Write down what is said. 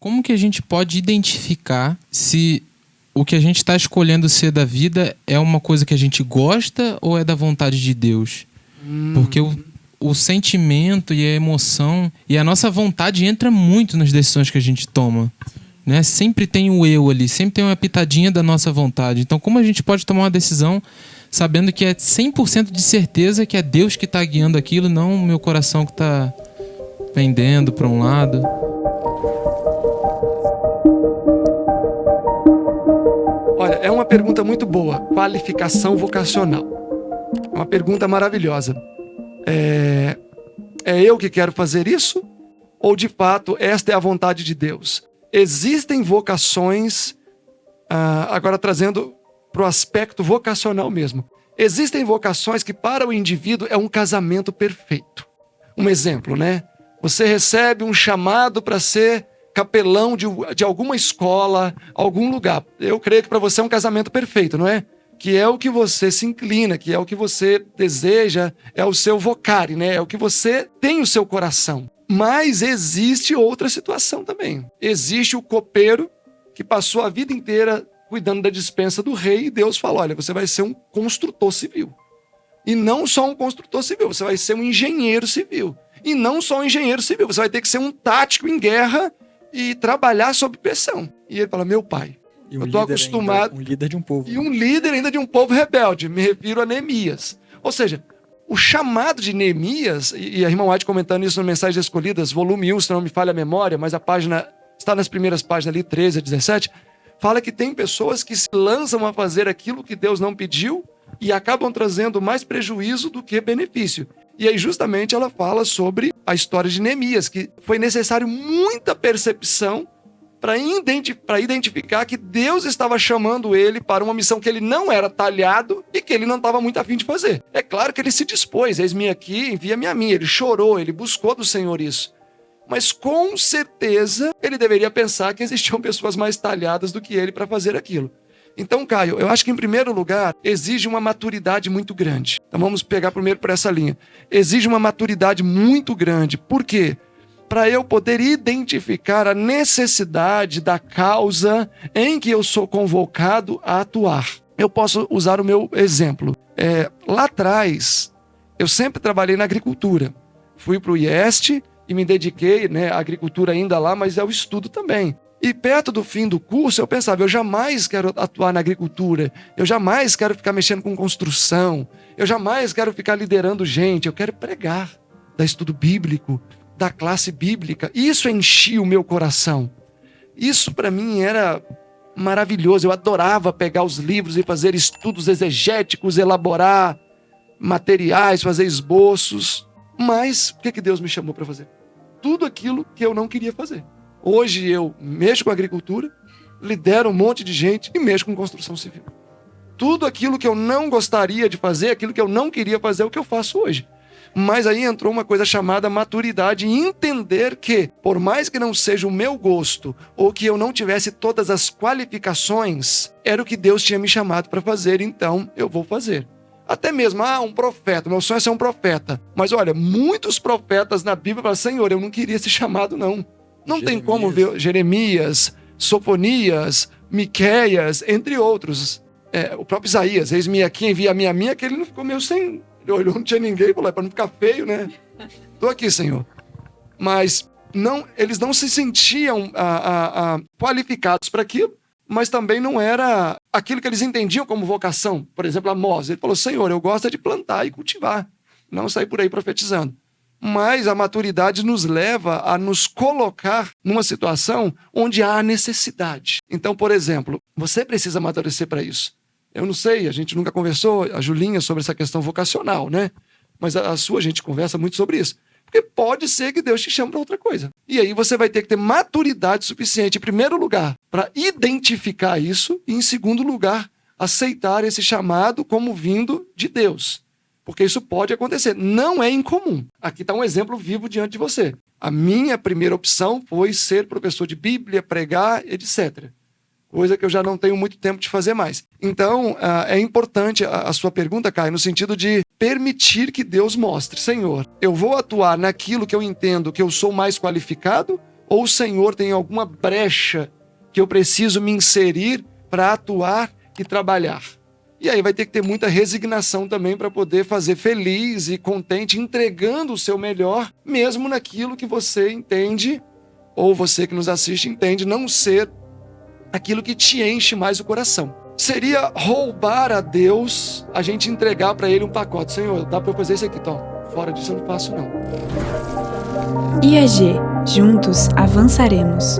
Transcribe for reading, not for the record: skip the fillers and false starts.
Como que a gente pode identificar se o que a gente está escolhendo ser da vida é uma coisa que a gente gosta ou é da vontade de Deus? Porque o sentimento e a emoção e a nossa vontade entra muito nas decisões que a gente toma, né? Sempre tem o eu ali, sempre tem uma pitadinha da nossa vontade. Então, como a gente pode tomar uma decisão sabendo que é 100% de certeza que é Deus que está guiando aquilo, não o meu coração que está pendendo para um lado? Olha, é uma pergunta muito boa. Qualificação vocacional. É uma pergunta maravilhosa. É eu que quero fazer isso? Ou, de fato, esta é a vontade de Deus? Existem vocações, agora trazendo para o aspecto vocacional mesmo. Existem vocações que, para o indivíduo, é um casamento perfeito. Um exemplo, né? Você recebe um chamado para ser capelão de alguma escola, algum lugar. Eu creio que para você é um casamento perfeito, não é? Que é o que você se inclina, que é o que você deseja, é o seu vocare, né? É o que você tem no seu coração. Mas existe outra situação também. Existe o copeiro que passou a vida inteira cuidando da despensa do rei e Deus falou, olha, você vai ser um construtor civil. E não só um construtor civil, você vai ser um engenheiro civil. E não só um engenheiro civil, você vai ter que ser um tático em guerra e trabalhar sob pressão. E ele fala, meu pai, eu estou acostumado... Um líder de um povo. E um líder ainda de um povo rebelde. Me refiro a Neemias. Ou seja, o chamado de Neemias, e a irmã White comentando isso no Mensagens Escolhidas, volume 1, se não me falha a memória, mas a página está nas primeiras páginas ali, 13 a 17, fala que tem pessoas que se lançam a fazer aquilo que Deus não pediu e acabam trazendo mais prejuízo do que benefício. E aí justamente ela fala sobre a história de Neemias, que foi necessário muita percepção para identificar que Deus estava chamando ele para uma missão que ele não era talhado e que ele não estava muito afim de fazer. É claro que ele se dispôs, eis-me aqui, envia-me a mim. Ele chorou, ele buscou do Senhor isso. Mas com certeza ele deveria pensar que existiam pessoas mais talhadas do que ele para fazer aquilo. Então, Caio, eu acho que em primeiro lugar exige uma maturidade muito grande. Então vamos pegar primeiro por essa linha. Exige uma maturidade muito grande. Por quê? Para eu poder identificar a necessidade da causa em que eu sou convocado a atuar. Eu posso usar o meu exemplo. Lá atrás, eu sempre trabalhei na agricultura. Fui para o IEST e me dediquei, né, à agricultura ainda lá, mas ao estudo também. E perto do fim do curso, eu pensava, eu jamais quero atuar na agricultura, eu jamais quero ficar mexendo com construção, eu jamais quero ficar liderando gente, eu quero pregar, dar estudo bíblico, da classe bíblica. Isso enchia o meu coração. Isso para mim era maravilhoso. Eu adorava pegar os livros e fazer estudos exegéticos, elaborar materiais, fazer esboços. Mas o que Deus me chamou para fazer? Tudo aquilo que eu não queria fazer. Hoje eu mexo com agricultura, lidero um monte de gente e mexo com construção civil. Tudo aquilo que eu não gostaria de fazer, aquilo que eu não queria fazer, é o que eu faço hoje. Mas aí entrou uma coisa chamada maturidade, e entender que, por mais que não seja o meu gosto, ou que eu não tivesse todas as qualificações, era o que Deus tinha me chamado para fazer, então eu vou fazer. Até mesmo, um profeta, meu sonho é ser um profeta. Mas olha, muitos profetas na Bíblia falam, Senhor, eu não queria esse chamado não. Não tem como ver Jeremias, Sofonias, Miqueias, entre outros. O próprio Isaías, eis-me aqui, envia-me a mim, aquele não ficou meio sem... Ele olhou, não tinha ninguém, falou, para não ficar feio, né? Estou aqui, Senhor. Mas eles não se sentiam qualificados para aquilo, mas também não era aquilo que eles entendiam como vocação. Por exemplo, Amós, ele falou, Senhor, eu gosto de plantar e cultivar, não sair por aí profetizando. Mas a maturidade nos leva a nos colocar numa situação onde há necessidade. Então, por exemplo, você precisa amadurecer para isso. Eu não sei, a gente nunca conversou, a Julinha, sobre essa questão vocacional, né? Mas a sua, a gente conversa muito sobre isso. Porque pode ser que Deus te chame para outra coisa. E aí você vai ter que ter maturidade suficiente, em primeiro lugar, para identificar isso, e em segundo lugar, aceitar esse chamado como vindo de Deus. Porque isso pode acontecer. Não é incomum. Aqui está um exemplo vivo diante de você. A minha primeira opção foi ser professor de Bíblia, pregar, etc. Coisa que eu já não tenho muito tempo de fazer mais. Então, é importante a sua pergunta, Caio, no sentido de permitir que Deus mostre, Senhor, eu vou atuar naquilo que eu entendo que eu sou mais qualificado, ou o Senhor tem alguma brecha que eu preciso me inserir para atuar e trabalhar. E aí vai ter que ter muita resignação também para poder fazer feliz e contente, entregando o seu melhor, mesmo naquilo que você entende, ou você que nos assiste entende, não ser aquilo que te enche mais o coração. Seria roubar a Deus a gente entregar para Ele um pacote. Senhor, dá para eu fazer isso aqui, Tom. Fora disso eu não faço não. IAG, juntos avançaremos.